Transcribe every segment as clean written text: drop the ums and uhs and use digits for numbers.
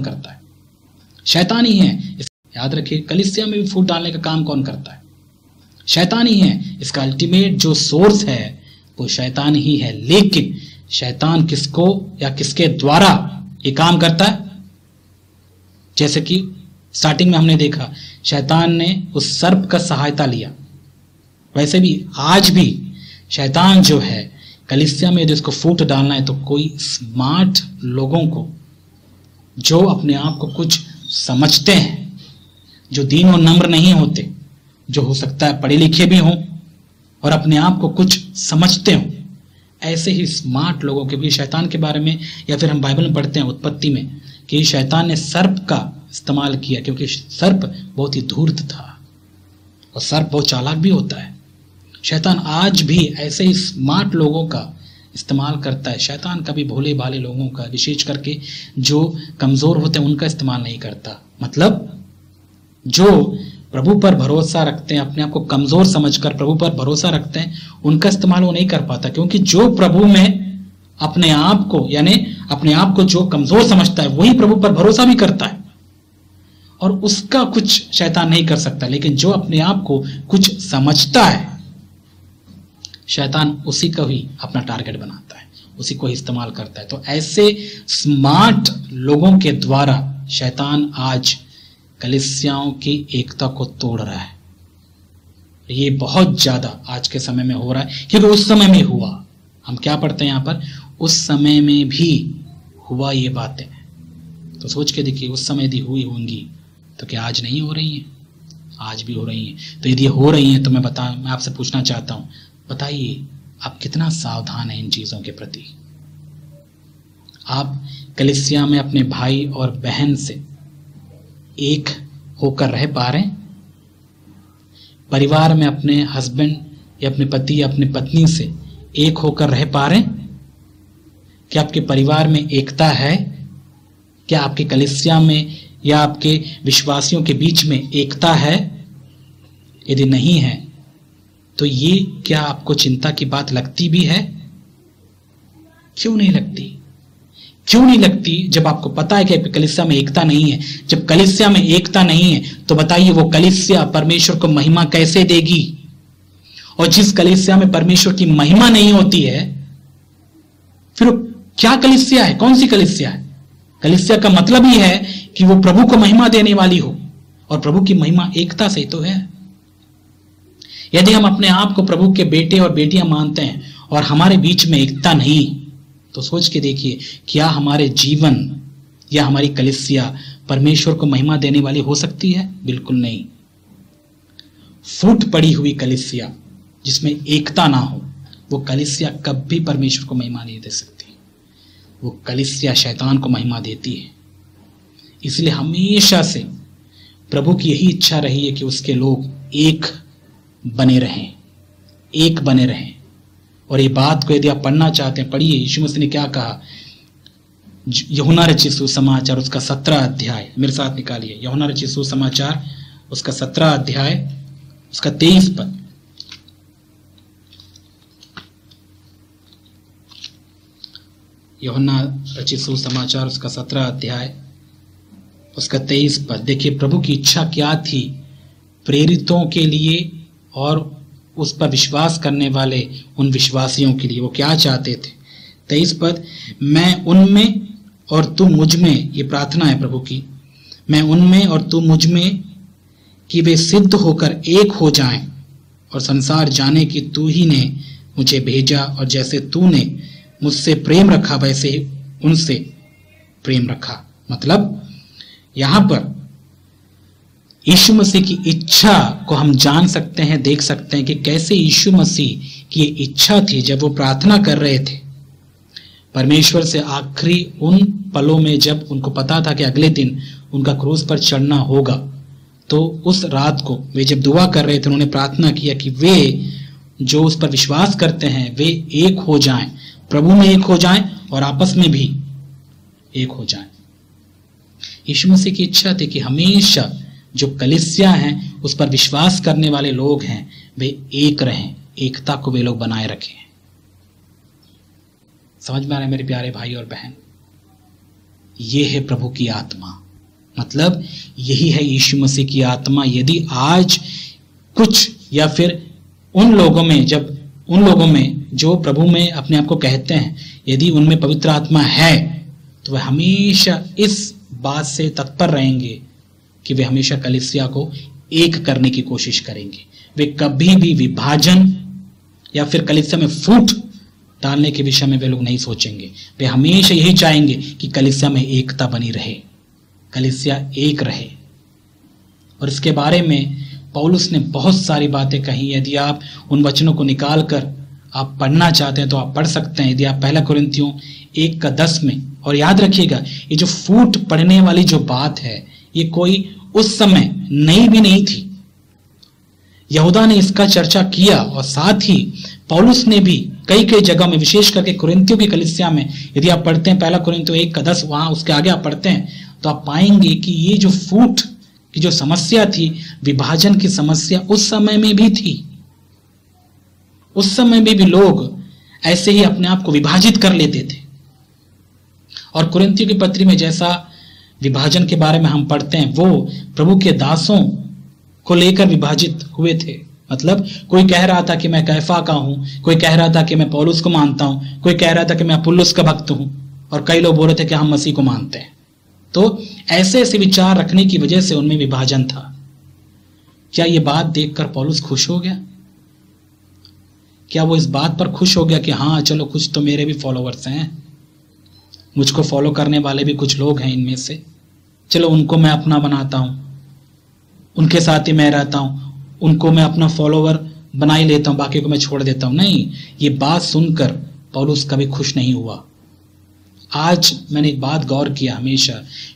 करता है? शैतान ही है। याद रखिए, कलीसिया में भी फूट डालने का काम कौन करता है? शैतान ही है। इसका अल्टीमेट जो सोर्स है वो शैतान ही है। लेकिन शैतान किसको या किसके द्वारा ये काम करता है? जैसे कि स्टार्टिंग में हमने देखा, शैतान ने उस सर्प का सहायता लिया। वैसे भी आज भी शैतान जो है कलीसिया में यदि उसको फूट डालना है तो कोई स्मार्ट लोगों को, जो अपने आप को कुछ समझते हैं, जो दीन और नम्र नहीं होते, जो हो सकता है पढ़े लिखे भी हों और अपने आप को कुछ समझते हों, ऐसे ही स्मार्ट लोगों के भी शैतान के बारे में, या फिर हम बाइबल में पढ़ते हैं उत्पत्ति में कि शैतान ने सर्प का इस्तेमाल किया, क्योंकि सर्प बहुत ही धूर्त था और सर्प बहुत चालाक भी होता है। शैतान आज भी ऐसे ही स्मार्ट लोगों का इस्तेमाल करता है। शैतान कभी भोले भाले लोगों का, विशेष करके जो कमजोर होते हैं, उनका इस्तेमाल नहीं करता। मतलब जो प्रभु पर भरोसा रखते हैं, अपने आप को कमजोर समझकर प्रभु पर भरोसा रखते हैं, उनका इस्तेमाल वो नहीं कर पाता, क्योंकि जो प्रभु में अपने आप को, यानी अपने आप को जो कमजोर समझता है, वही प्रभु पर भरोसा भी करता है और उसका कुछ शैतान नहीं कर सकता। लेकिन जो अपने आप को कुछ समझता है, शैतान उसी को ही अपना टारगेट बनाता है, उसी को ही इस्तेमाल करता है। तो ऐसे स्मार्ट लोगों के द्वारा शैतान आज कलीसियाओं की एकता को तोड़ रहा है। ये बहुत ज्यादा आज के समय में हो रहा है, क्योंकि उस समय में हुआ। हम क्या पढ़ते हैं यहाँ पर? उस समय में भी हुआ ये बातें। तो सोच के देखिए, उस समय यदि हुई होंगी तो क्या आज नहीं हो रही है? आज भी हो रही है। तो यदि हो रही है तो मैं आपसे पूछना चाहता हूं, बताइए आप कितना सावधान हैं इन चीजों के प्रति? आप कलीसिया में अपने भाई और बहन से एक होकर रह पा रहे हैं? परिवार में अपने हस्बैंड या अपने पति या अपनी पत्नी से एक होकर रह पा रहे हैं? क्या आपके परिवार में एकता है? क्या आपके कलीसिया में या आपके विश्वासियों के बीच में एकता है? यदि नहीं है तो ये क्या आपको चिंता की बात लगती भी है? क्यों नहीं लगती? क्यों नहीं लगती जब आपको पता है कि कलीसिया में एकता नहीं है? जब कलीसिया में एकता नहीं है तो बताइए वो कलीसिया परमेश्वर को महिमा कैसे देगी? और जिस कलीसिया में परमेश्वर की महिमा नहीं होती है, फिर क्या कलीसिया है? कौन सी कलीसिया है? कलीसिया का मतलब ही है कि वो प्रभु को महिमा देने वाली हो, और प्रभु की महिमा एकता से तो है। यदि हम अपने आप को प्रभु के बेटे और बेटियां मानते हैं और हमारे बीच में एकता नहीं, तो सोच के देखिए, क्या हमारे जीवन या हमारी कलीसिया परमेश्वर को महिमा देने वाली हो सकती है? बिल्कुल नहीं। फूट पड़ी हुई कलीसिया जिसमें एकता ना हो, वो कलीसिया कभी परमेश्वर को महिमा नहीं दे सकती। वो कलीसिया शैतान को महिमा देती है। इसलिए हमेशा से प्रभु की यही इच्छा रही है कि उसके लोग एक बने रहें, एक बने रहें। और ये बात को यदि आप पढ़ना चाहते हैं, पढ़िए यीशु मसीह ने क्या कहा। यूहन्ना रचित सुसमाचार उसका 17 अध्याय मेरे साथ निकालिए। यूहन्ना रचित सुसमाचार उसका 17 अध्याय उसका 23 पद। यूहन्ना रचित सुसमाचार उसका 17 अध्याय उसका 23 पद। देखिए प्रभु की इच्छा क्या थी प्रेरितों के लिए और उस पर विश्वास करने वाले उन विश्वासियों के लिए। वो क्या चाहते थे? 23 पद, मैं उनमें और तू मुझ में, ये प्रार्थना है प्रभु की, मैं उनमें और तू मुझ में, कि वे सिद्ध होकर एक हो जाएं और संसार जाने कि तू ही ने मुझे भेजा, और जैसे तूने मुझसे प्रेम रखा वैसे ही उनसे प्रेम रखा। मतलब यहां पर यीशु मसीह की इच्छा को हम जान सकते हैं, देख सकते हैं कि कैसे यीशु मसीह की इच्छा थी जब वो प्रार्थना कर रहे थे परमेश्वर से आखिरी उन पलों में, जब उनको पता था कि अगले दिन उनका क्रूस पर चढ़ना होगा। तो उस रात को वे जब दुआ कर रहे थे, उन्होंने प्रार्थना किया कि वे जो उस पर विश्वास करते हैं वे एक हो जाएं, प्रभु में एक हो जाएं और आपस में भी एक हो जाएं। यीशु मसीह की इच्छा थी कि हमेशा जो कलीसिया हैं, उस पर विश्वास करने वाले लोग हैं, वे एक रहें, एकता को वे लोग बनाए रखें। समझ में आ रहा है मेरे प्यारे भाई और बहन? ये है प्रभु की आत्मा, मतलब यही है यीशु मसीह की आत्मा। यदि आज कुछ या फिर उन लोगों में जो प्रभु में अपने आप को कहते हैं, यदि उनमें पवित्र आत्मा है तो वे हमेशा इस बात से तत्पर रहेंगे कि वे हमेशा कलीसिया को एक करने की कोशिश करेंगे। वे कभी भी विभाजन या फिर कलीसिया में फूट डालने के विषय में वे लोग नहीं सोचेंगे। वे हमेशा यही चाहेंगे कि कलीसिया में एकता बनी रहे, कलीसिया एक रहे। और इसके बारे में पौलुस ने बहुत सारी बातें कही। यदि आप उन वचनों को निकाल कर आप पढ़ना चाहते हैं तो आप पढ़ सकते हैं। यदि आप 1 कुरिन्थियों 1:10 में, और याद रखिएगा ये जो फूट पड़ने वाली जो बात है ये कोई उस समय नई भी नहीं थी। यहूदा ने इसका चर्चा किया और साथ ही पौलुस ने भी कई जगह में, विशेष करके कुरिन्थियों की कलीसिया में, यदि आप पढ़ते हैं 1 कुरिन्थियों 1:10, वहां उसके आगे आप पढ़ते हैं तो आप पाएंगे कि ये जो फूट की जो समस्या थी, विभाजन की समस्या उस समय में भी थी। उस समय में भी लोग ऐसे ही अपने आप को विभाजित कर लेते थे। और कुरिन्थियों की पत्री में जैसा विभाजन के बारे में हम पढ़ते हैं, वो प्रभु के दासों को लेकर विभाजित हुए थे। मतलब कोई कह रहा था कि मैं कैफा का हूं, कोई कह रहा था कि मैं पौलुस को मानता हूं, कोई कह रहा था कि मैं अपुल्लोस का भक्त हूं, और कई लोग बोल रहे थे कि हम मसीह को मानते हैं। तो ऐसे ऐसे विचार रखने की वजह से उनमें विभाजन था। क्या ये बात देखकर पौलुस खुश हो गया? क्या वो इस बात पर खुश हो गया कि हाँ चलो कुछ तो मेरे भी फॉलोवर्स हैं, मुझको फॉलो करने वाले भी कुछ लोग हैं इनमें से, चलो उनको मैं अपना बनाता हूं, उनके साथ ही मैं रहता हूं, उनको मैं अपना फॉलोवर बना ही लेता हूं, बाकी को मैं छोड़ देता हूं? नहीं, ये बात सुनकर पौलुस कभी खुश नहीं हुआ। आज मैंने एक बात गौर किया, हमेशा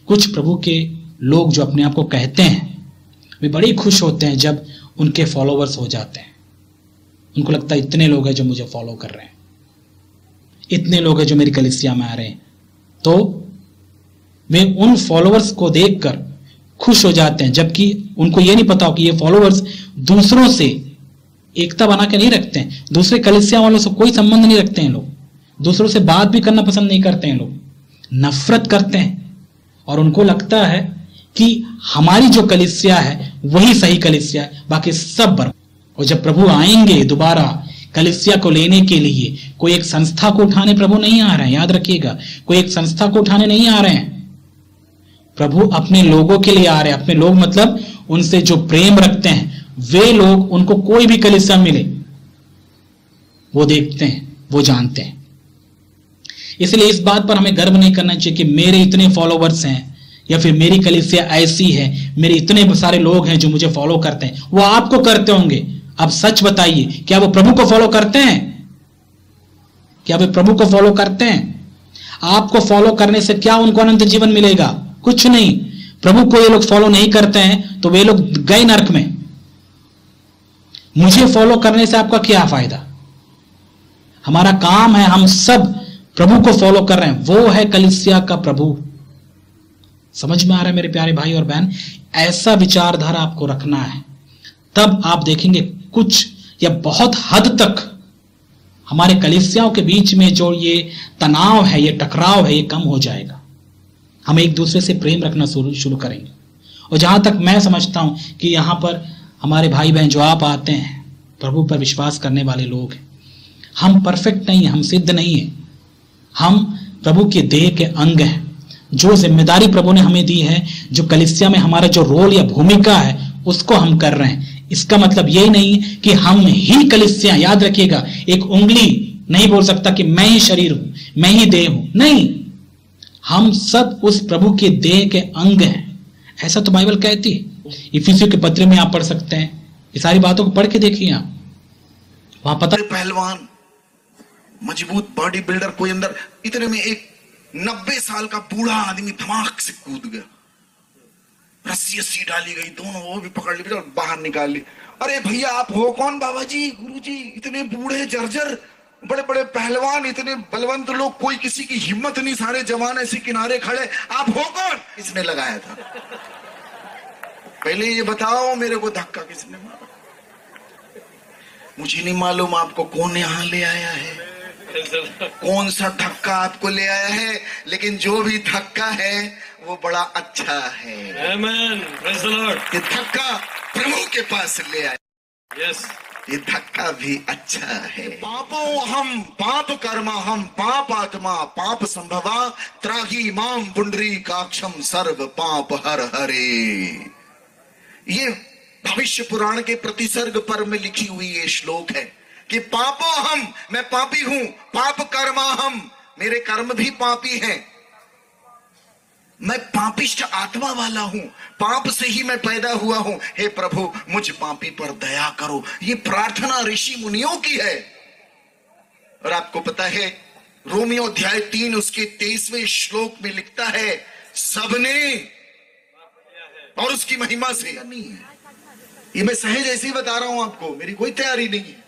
कुछ प्रभु के लोग जो अपने आप को कहते हैं वे बड़े खुश होते हैं जब उनके फॉलोवर्स हो जाते हैं। उनको लगता है इतने लोग हैं जो मुझे फॉलो कर रहे हैं, इतने लोग हैं जो मेरी कलीसिया में आ रहे हैं, तो वे उन फॉलोवर्स को देखकर खुश हो जाते हैं, जबकि उनको ये नहीं पता हो कि ये फॉलोवर्स दूसरों से एकता बना के नहीं रखते हैं, दूसरे कलीसिया वालों से कोई संबंध नहीं रखते हैं। लोग दूसरों से बात भी करना पसंद नहीं करते हैं, लोग नफरत करते हैं, और उनको लगता है कि हमारी जो कलीसिया है वही सही कलीसिया है, बाकी सब बर्बाद। और जब प्रभु आएंगे दोबारा कलीसिया को लेने के लिए, कोई एक संस्था को उठाने प्रभु नहीं आ रहे हैं, याद रखिएगा, कोई एक संस्था को उठाने नहीं आ रहे हैं। प्रभु अपने लोगों के लिए आ रहे हैं। अपने लोग मतलब उनसे जो प्रेम रखते हैं, वे लोग, उनको कोई भी कलीसिया मिले वो देखते हैं, वो जानते हैं। इसलिए इस बात पर हमें गर्व नहीं करना चाहिए कि मेरे इतने फॉलोवर्स हैं या फिर मेरी कलीसिया ऐसी है, मेरे इतने सारे लोग हैं जो मुझे फॉलो करते हैं। वो आपको करते होंगे। अब सच बताइए, क्या वो प्रभु को फॉलो करते हैं? क्या वे प्रभु को फॉलो करते हैं? आपको फॉलो करने से क्या उनको अनंत जीवन मिलेगा? कुछ नहीं। प्रभु को ये लोग फॉलो नहीं करते हैं तो वे लोग गए नरक में। मुझे फॉलो करने से आपका क्या फायदा? हमारा काम है, हम सब प्रभु को फॉलो कर रहे हैं, वो है कलीसिया का प्रभु। समझ में आ रहा है मेरे प्यारे भाई और बहन? ऐसा विचारधारा आपको रखना है, तब आप देखेंगे कुछ या बहुत हद तक हमारे कलीसियाओं के बीच में जो ये तनाव है, ये टकराव है, ये कम हो जाएगा। हम एक दूसरे से प्रेम रखना शुरू करेंगे। और जहां तक मैं समझता हूं कि यहां पर हमारे भाई बहन जो आप आते हैं, प्रभु पर विश्वास करने वाले लोग हैं, हम परफेक्ट नहीं हैं, हम सिद्ध नहीं हैं, हम प्रभु के देह के अंग हैं। जो जिम्मेदारी प्रभु ने हमें दी है, जो कलीसिया में हमारा जो रोल या भूमिका है, उसको हम कर रहे हैं। इसका मतलब यही नहीं कि हम ही कलीसिया, याद रखिएगा, एक उंगली नहीं बोल सकता कि मैं ही शरीर हूं, मैं ही देह हूं। नहीं, हम सब उस प्रभु के देह के अंग हैं। ऐसा तो बाइबल कहती है। इफिसियों के पत्र में आप पढ़ सकते हैं, ये सारी बातों को पढ़ के देखिए आप, वहां पता। पहलवान, मजबूत बॉडी बिल्डर कोई अंदर, इतने में एक 90 साल का बूढ़ा आदमी धमाक से कूद गया, रस्सी डाली गई, दोनों वो भी पकड़ ली और बाहर निकाल ली। अरे भैया आप हो कौन? बाबा जी, गुरु जी, इतने बूढ़े जर्जर, बड़े बड़े पहलवान, इतने बलवंत लोग, कोई किसी की हिम्मत नहीं, सारे जवान ऐसे किनारे खड़े, आप हो कौन? किसने लगाया था? पहले ये बताओ मेरे को, धक्का किसने मारा? मुझे नहीं मालूम आपको कौन यहां ले आया है। कौन सा धक्का आपको ले आया है, लेकिन जो भी धक्का है वो बड़ा अच्छा है। Amen. Praise the Lord. ये धक्का प्रभु के पास ले आया। Yes. ये धक्का भी अच्छा है। पापों हम पाप कर्मा हम पाप आत्मा पाप संभवा त्राही माम पुंडरी काक्षम सर्व पाप हर हरे। ये भविष्य पुराण के प्रतिसर्ग पर्व में लिखी हुई ये श्लोक है कि पापों हम, मैं पापी हूं, पाप कर्मा हम, मेरे कर्म भी पापी हैं, मैं पापिष्ट आत्मा वाला हूं, पाप से ही मैं पैदा हुआ हूं, हे प्रभु मुझ पापी पर दया करो। ये प्रार्थना ऋषि मुनियों की है। और आपको पता है रोमियो अध्याय 3 उसके 23वें श्लोक में लिखता है सबने और उसकी महिमा से। नहीं है ये, मैं सहज ऐसे ही बता रहा हूं आपको, मेरी कोई तैयारी नहीं है।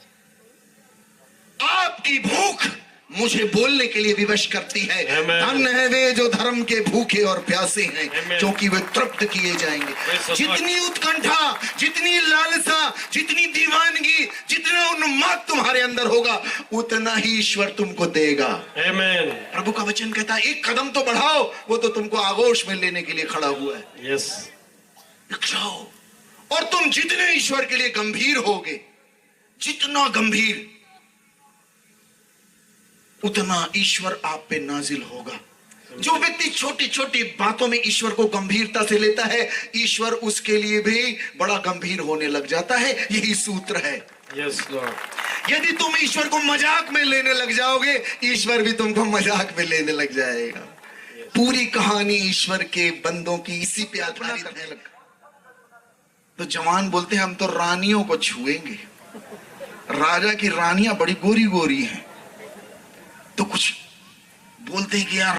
आपकी भूख मुझे बोलने के लिए विवश करती है। धन्य है वे जो धर्म के भूखे और प्यासे हैं, क्योंकि वे तृप्त किए जाएंगे। जितनी उत्कंठा, जितनी लालसा, जितनी दीवानगी, जितना उन्माद तुम्हारे अंदर होगा, उतना ही ईश्वर तुमको देगा। Amen. प्रभु का वचन कहता है एक कदम तो बढ़ाओ, वो तो तुमको आगोश में लेने के लिए खड़ा हुआ है। Yes. जाओ, और तुम जितने ईश्वर के लिए गंभीर होगे, जितना गंभीर उतना ईश्वर आप पे नाजिल होगा। जो व्यक्ति छोटी छोटी बातों में ईश्वर को गंभीरता से लेता है, ईश्वर उसके लिए भी बड़ा गंभीर होने लग जाता है। यही सूत्र है। Yes, Lord. यदि तुम ईश्वर को मजाक में लेने लग जाओगे, ईश्वर भी तुमको मजाक में लेने लग जाएगा। पूरी कहानी ईश्वर के बंदों की इसी पे आधारित है। तो जवान बोलते हैं हम तो रानियों को छुएंगे। राजा की रानियां बड़ी गोरी गोरी हैं, तो कुछ बोलते हैं कि यार